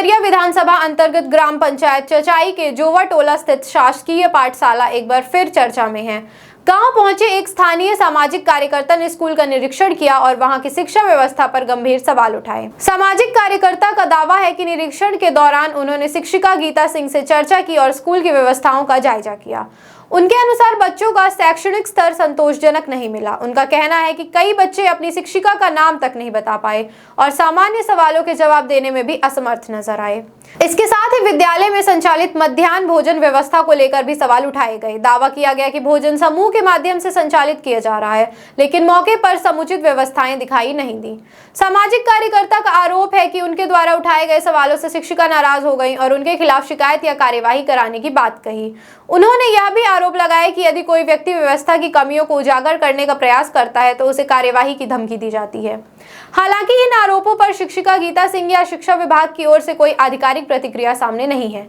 डुमरिया विधानसभा अंतर्गत ग्राम पंचायत चचाई के जोवा टोला स्थित शासकीय पाठशाला एक बार फिर चर्चा में है। गांव पहुंचे एक स्थानीय सामाजिक कार्यकर्ता ने स्कूल का निरीक्षण किया और वहां की शिक्षा व्यवस्था पर गंभीर सवाल उठाए। सामाजिक कार्यकर्ता का दावा है कि निरीक्षण के दौरान उन्होंने शिक्षिका गीता सिंह से चर्चा की और स्कूल की व्यवस्थाओं का जायजा किया। उनके अनुसार बच्चों का शैक्षणिक स्तर संतोषजनक नहीं मिला। उनका कहना है कि कई बच्चे अपनी शिक्षिका का नाम तक नहीं बता पाए और सामान्य सवालों के जवाब देने में भी असमर्थ नजर आए। इसके साथ ही विद्यालय में संचालित मध्याह्न भोजन व्यवस्था को लेकर भी सवाल उठाए गए। दावा किया गया कि भोजन समूह के माध्यम से संचालित किया जा रहा है, लेकिन मौके पर समुचित व्यवस्थाएं दिखाई नहीं दी। सामाजिक कार्यकर्ता का आरोप है कि उनके द्वारा उठाए गए सवालों से शिक्षिका नाराज हो गई और उनके खिलाफ शिकायत या कार्यवाही कराने की बात कही। उन्होंने यह भी आरोप लगाया कि यदि कोई व्यक्ति व्यवस्था की कमियों को उजागर करने का प्रयास करता है तो उसे कार्यवाही की धमकी दी जाती है। हालांकि इन आरोपों पर शिक्षिका गीता सिंह या शिक्षा विभाग की ओर से कोई आधिकारिक प्रतिक्रिया सामने नहीं है।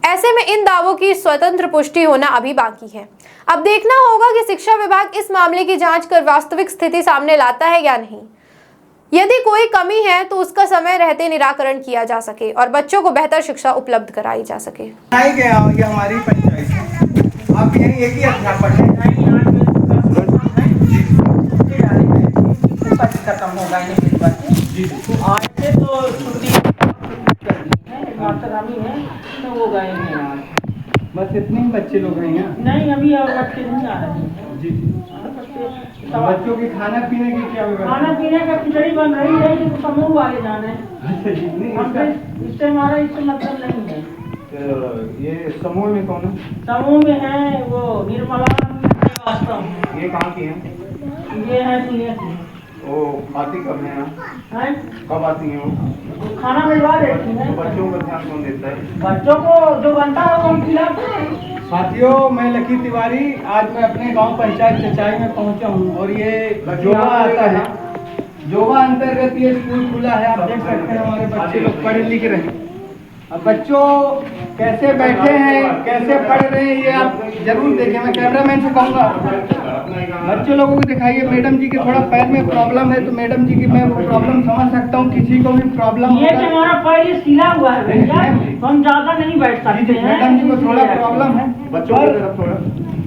ऐसे में इन दावों की स्वतंत्र पुष्टि होना अभी बाकी है। अब देखना होगा कि शिक्षा विभाग इस मामले की जांच कर वास्तविक स्थिति सामने लाता है या नहीं। यदि कोई कमी है तो उसका समय रहते निराकरण किया जा सके और बच्चों को बेहतर शिक्षा उपलब्ध कराई जा सके। ये हमारी पंचायत है। आप यही एक ही अध्यापक हैं। खत्म होगा जी। आज से तो छुट्टी कर दी है, मास्टरानी है तो वो गए हैं आज। बस इतने ही बच्चे लोग हैं यहाँ? नहीं, अभी और बच्चे नहीं आ रहे हैं जी। बच्चों की खाना पीने की क्या व्यवस्था? खाना पीने का खिचड़ी बन रही है कि समूह वाले जाने। अच्छा जी। इससे हमारा इससे मतलब नहीं है। तो ये समूह में कौन है? समूह में है वो निर्मला श्रीवास्तव। ये कहाँ की है? ये है पुणे की। वो आती कब है यहाँ? कब आती हैं वो? खाना मिलवा देती है। बच्चों का ध्यान कौन देता है? बच्चों को जो बनता है वो हम खिलाते हैं। साथियों, मैं लकी तिवारी आज मैं अपने गांव पंचायत चचाई में पहुंचा हूं और ये जोवा आता है। जोवा अंतर्गत ये स्कूल खुला है। आप देख सकते हैं हमारे बच्चे लोग पढ़ लिख रहे हैं। अब बच्चों कैसे बैठे हैं, कैसे पढ़ रहे हैं, ये आप जरूर देखें। मैं कैमरामैन से कहूँगा बच्चे लोगों को दिखाइए। मैडम जी के थोड़ा पैर में प्रॉब्लम है तो मैडम जी की मैं वो प्रॉब्लम समझ सकता हूँ। किसी को भी प्रॉब्लम ये हमारा पैर सिला हुआ है भैया, हम ज्यादा नहीं बैठ सकते हैं। मैडम जी को थोड़ा प्रॉब्लम है।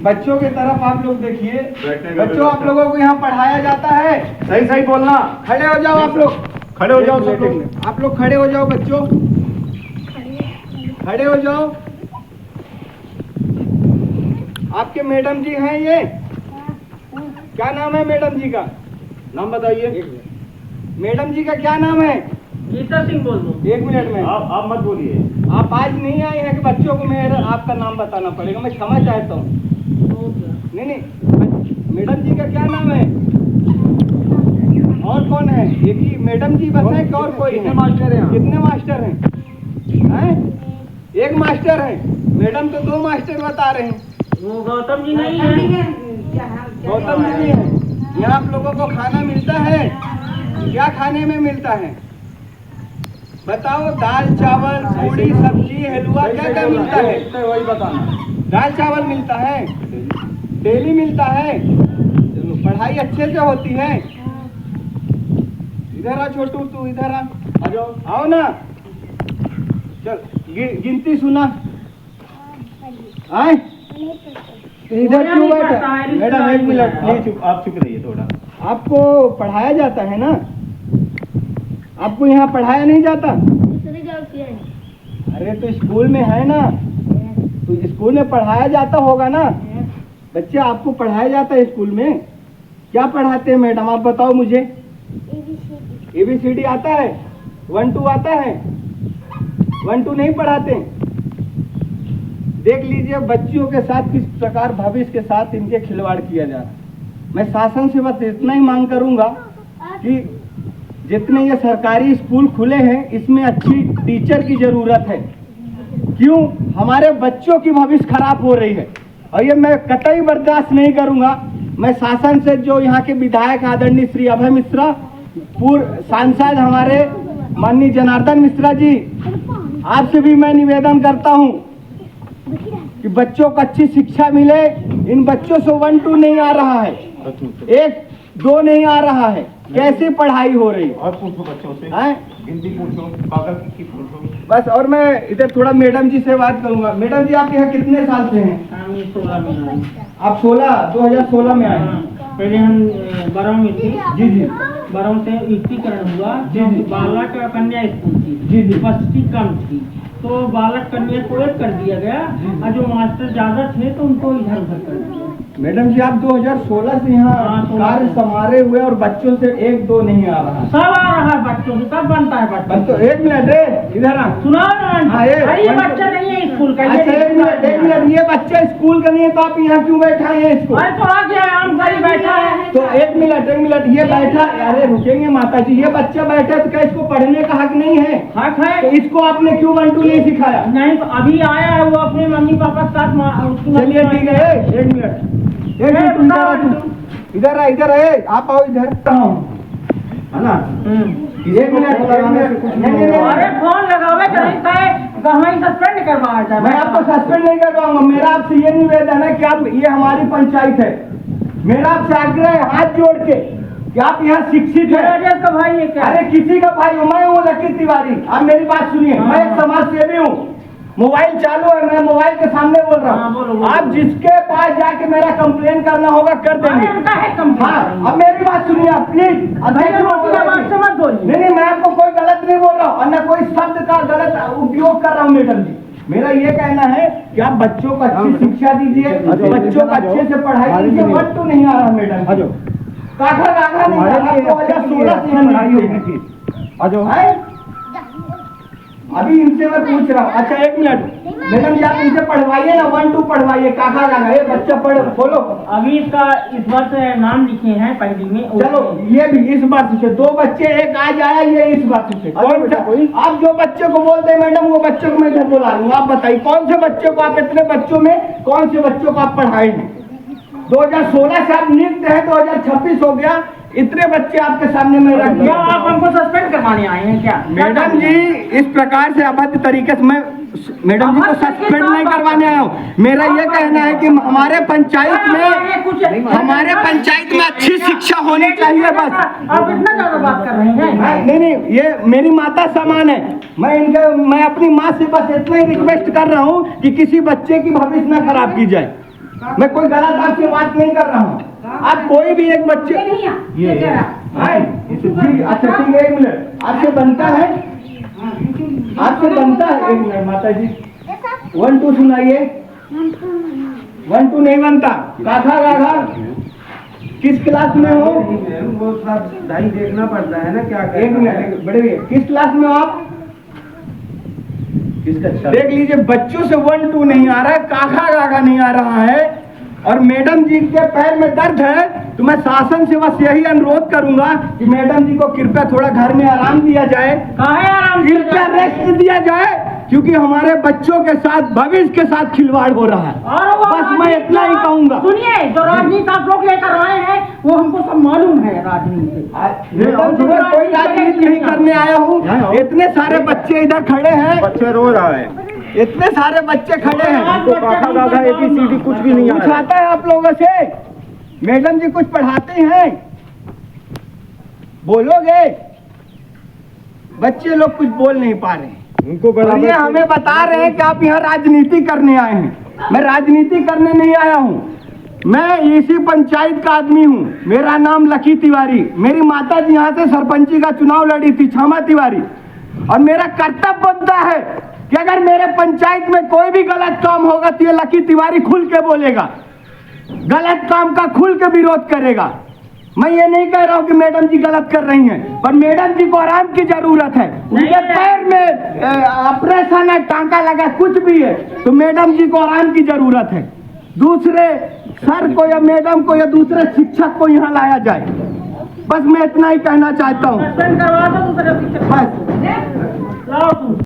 बच्चों की तरफ आप लोग देखिए। बच्चों, आप लोगों को यहाँ पढ़ाया जाता है। सही सही बोलना। खड़े हो जाओ आप लोग। खड़े हो जाओ सब लोग। आप लोग खड़े हो जाओ बच्चों, खड़े हो जाओ। आपके मैडम जी हैं ये? क्या नाम है मैडम जी का? नाम बताइए। मैडम जी का क्या नाम है? गीता सिंह बोल दो। एक मिनट में। आप मत बोलिए। आप आज नहीं आए हैं कि बच्चों को मेरा आपका नाम बताना पड़ेगा? मैं क्षमा चाहता हूँ। नहीं, मैडम जी का क्या नाम है? और कौन है? एक ही मैडम जी बस है कि और कोई? कितने मास्टर हैं? कितने मास्टर हैं? एक मास्टर है। मैडम तो 2 मास्टर बता रहे हैं। वो गौतम जी नहीं है। गौतम जी नहीं है। यहाँ आप लोगों को खाना मिलता है? क्या खाने में मिलता है बताओ? दाल चावल पूरी सब्जी हलवा क्या क्या मिलता है? वही बताना। दाल चावल मिलता है, डेली मिलता है। पढ़ाई अच्छे से होती है? इधर आ छोटू, तू इधर आ जाओ। आओ ना, चल गिनती सुना। आए इधर क्यों बैठा? मैडम एक मिनट प्लीज, आप चुप रहिए थोड़ा। आपको पढ़ाया जाता है ना? आपको यहाँ पढ़ाया नहीं जाता? अरे तो स्कूल में है ना, तो स्कूल में पढ़ाया जाता होगा ना। बच्चे आपको पढ़ाया जाता है स्कूल में? क्या पढ़ाते हैं मैडम आप बताओ मुझे? ABCD आता है? 1 2 आता है? 1 2 नहीं पढ़ाते? देख लीजिए बच्चियों के साथ किस प्रकार भविष्य के साथ इनके खिलवाड़ किया जा रहा है। मैं शासन से बस इतना ही मांग करूंगा कि जितने ये सरकारी स्कूल खुले हैं इसमें अच्छी टीचर की जरूरत है। क्यों? हमारे बच्चों की भविष्य खराब हो रही है और ये मैं कतई बर्दाश्त नहीं करूंगा। मैं शासन से, जो यहाँ के विधायक आदरणीय श्री अभय मिश्रा, पूर्व सांसद हमारे माननीय जनार्दन मिश्रा जी, आपसे भी मैं निवेदन करता हूँ कि बच्चों को अच्छी शिक्षा मिले। इन बच्चों से 1 2 नहीं आ रहा है, 1 2 नहीं आ रहा है। कैसे पढ़ाई हो रही है? और पूछो बच्चों से। हिंदी पूछो, कागज की पूछो। बस। और मैं इधर थोड़ा मैडम जी से बात करूंगा। मैडम जी आप यहाँ कितने साल से हैं? हम ये 16 में आए। आप 2016 में आए हैं? हाँ, पहले हम बरौं में थे। जी जी बरौं से युक्तिकरण हुआ, जी, जो जी। बालक कन्या स्कूल थी, जी, जी। उपस्थिति कम थी, तो बालक कन्या को एक कर दिया गया, और जो मास्टर ज्यादा थे तो उनको इधर उधर कर दिया। मैडम जी आप 2016 से यहाँ हाँ, 16 कार्य संभाले हुए और बच्चों से एक दो नहीं आ रहा। सब आ रहा है बच्चों से, सब बनता है बच्चों बस तो से। एक मिनट इधर आ। सुनाओ ना, हाँ, ये अरे ये बच्चा नहीं है स्कूल का। अच्छा एक मिनट, ये बच्चा स्कूल का नहीं है तो आप यहाँ क्यों बैठाए हैं इसको? अरे तो आ गया, आम गाड़ी बैठा है। तो एक मिनट ये बैठा, अरे रुकेंगे माता जी, ये बच्चा बैठा है तो क्या इसको पढ़ने का हक नहीं है? हक है। तो इसको आपने क्यों 1 2 नहीं सिखाया? नहीं तो अभी आया है वो अपने मम्मी पापा के साथ उसकी मम्मी चलिए ठीक है, एक मिनट तू इधर आ, इधर है, आप आओ इधर। है ना? एक मिनट नहीं, अरे फोन लगावे कहीं कहीं सस्पेंड करवाया जाए। मैं आपको सस्पेंड नहीं कर पाऊंगा। मेरा आपसे ये निवेदन है कि आप, ये हमारी पंचायत है, मेरा आपसे आग्रह है हाथ जोड़ के कि आप यहाँ शिक्षित है। राजेश का भाई है क्या? अरे किसी का भाई हूँ, मैं हूँ लकी तिवारी। आप मेरी बात सुनिए, मैं एक समाज सेवी हूँ। मोबाइल चालू है, मैं मोबाइल के सामने बोल रहा हाँ, बोलो, हूँ। बोलो। आप जिसके पास जाके मेरा कंप्लेन करना होगा कर देंगे। अरे उनका है कंप्लेन। हाँ, अब मेरी बात सुनिए आप प्लीज। भैया रोटी का बात से मत बोलिए। नहीं, मैं आपको कोई गलत नहीं बोल रहा हूँ और न कोई शब्द का गलत उपयोग कर रहा हूँ मैडम जी। मेरा ये कहना है कि आप बच्चों को अच्छी शिक्षा दीजिए, बच्चों को अच्छे से पढ़ाई कीजिए। 1 2 नहीं आ रहा मैडम, काका नहीं आ रहा। 2016 से हम है। अभी इनसे मैं पूछ रहा हूँ। अच्छा एक मिनट मैडम जी, आप इनसे पढ़वाइए ना, 1 2 पढ़वाइए। काका ये बच्चा पढ़ बोलो। अभी इसका इस वर्ष नाम लिखे हैं पहली में। चलो ये भी इस बात से 2 बच्चे, एक आज आया, ये इस बात से कौन सा? आप जो बच्चे को बोलते हैं मैडम, वो बच्चे को मैं इधर बुला लूंगा। आप बताइए कौन से बच्चे को, आप इतने बच्चों में कौन से बच्चों को आप पढ़ाएंगे? 2016 से आप नियुक्त है, 2026 हो गया, इतने बच्चे आपके सामने में रख दिया। आप हमको सस्पेंड करवाने आए हैं क्या? मैडम जी इस प्रकार से अभद्र तरीके से मैं मैडम जी को सस्पेंड नहीं करवाने आया हूँ। मेरा ये कहना है कि हमारे पंचायत में अच्छी शिक्षा होनी चाहिए। बस आप इतना ज्यादा बात कर रहे हैं। नहीं, ये मेरी माता समान है। मैं अपनी माँ से बस इतना ही रिक्वेस्ट कर रहा हूँ कि किसी बच्चे की भविष्य न खराब की जाए। मैं कोई गलत आपसे बात नहीं कर रहा हूँ। आप कोई भी एक बच्चे अच्छा ठीक है, 1 मिनट आपसे बनता है, आपसे बनता है। 1 मिनट माता जी, 1 2 सुनाइए। 1 2 नहीं बनता। काका गाघा किस क्लास में हो? वो सब दाई देखना पड़ता है ना क्या। 1 मिनट बड़े भैया, किस क्लास में हो आप? देख लीजिए बच्चों से 1 2 नहीं आ रहा है, काका गाघा नहीं आ रहा है। और मैडम जी के पैर में दर्द है तो मैं शासन से बस यही अनुरोध करूंगा कि मैडम जी को कृपया थोड़ा घर में आराम दिया जाए। काहे आराम दिया कृपया जाए? रेस्ट दिया जाए, क्योंकि हमारे बच्चों के साथ, भविष्य के साथ खिलवाड़ हो रहा है। और वो बस मैं इतना ही कहूंगा। सुनिए, जो राजनीति आप लोग लेकर आए हैं वो हमको सब मालूम है। राजनीति मैडम जी मैं कोई राजनीति नहीं करने आया हूँ। इतने सारे बच्चे इधर खड़े हैं, बच्चे रो रहा है, इतने सारे बच्चे खड़े हैं। तो काका गाघा ABCD कुछ भी नहीं कुछ आता है आप लोगों से? मैडम जी कुछ पढ़ाते हैं? बोलोगे? बच्चे लोग कुछ बोल नहीं पा रहे हैं। उनको और ये हमें बता रहे हैं कि आप यहाँ राजनीति करने आए हैं। मैं राजनीति करने नहीं आया हूँ, मैं इसी पंचायत का आदमी हूँ। मेरा नाम लकी तिवारी, मेरी माता जी यहाँ से सरपंची का चुनाव लड़ी थी, क्षमा तिवारी। और मेरा कर्तव्य बनता है कि अगर मेरे पंचायत में कोई भी गलत काम होगा तो ये लकी तिवारी खुल के बोलेगा, गलत काम का खुल के विरोध करेगा। मैं ये नहीं कह रहा हूँ कि मैडम जी गलत कर रही हैं, पर मैडम जी को आराम की जरूरत है। उनके पैर में ऑपरेशन है, टांका लगा, कुछ भी है, तो मैडम जी को आराम की जरूरत है। दूसरे सर को या मैडम को या दूसरे शिक्षक को यहाँ लाया जाए। बस मैं इतना ही कहना चाहता हूँ। करवा दो दूसरे बस।